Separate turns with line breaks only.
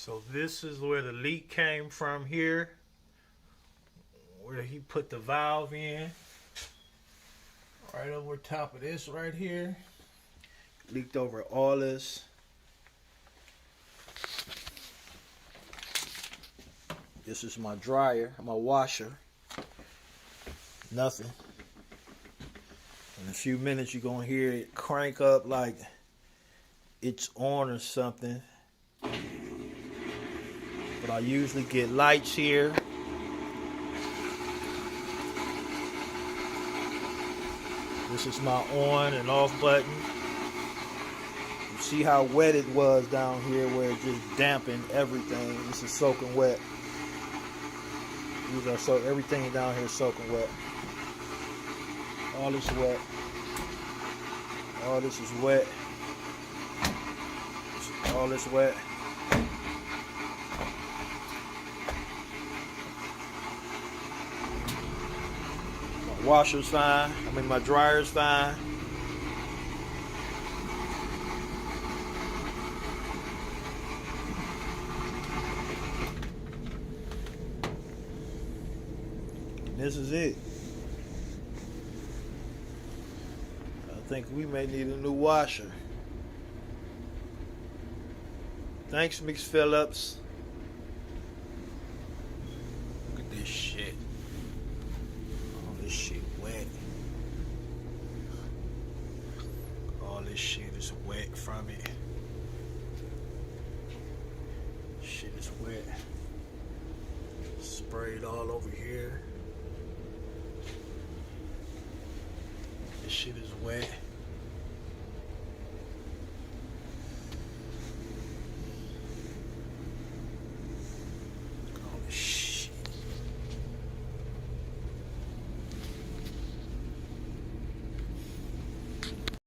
So this is where the leak came from here, where he put the valve in. Right over top of this right here. Leaked over all this. This is my dryer, my washer. Nothing. In a few minutes you're gonna hear it crank up like it's on or something. But I usually get lights here. This is my on and off button. You see how wet it was down here where it just dampened everything. This is soaking wet. These are everything down here is soaking wet. All this wet. All this is wet. All this wet. My washer's fine. My dryer's fine. This is it. I think we may need a new washer. Thanks, Mix Phillips. Look at this shit. Oh, this shit wet. All this shit is wet from it. Shit is wet. Sprayed all over here. This shit is wet.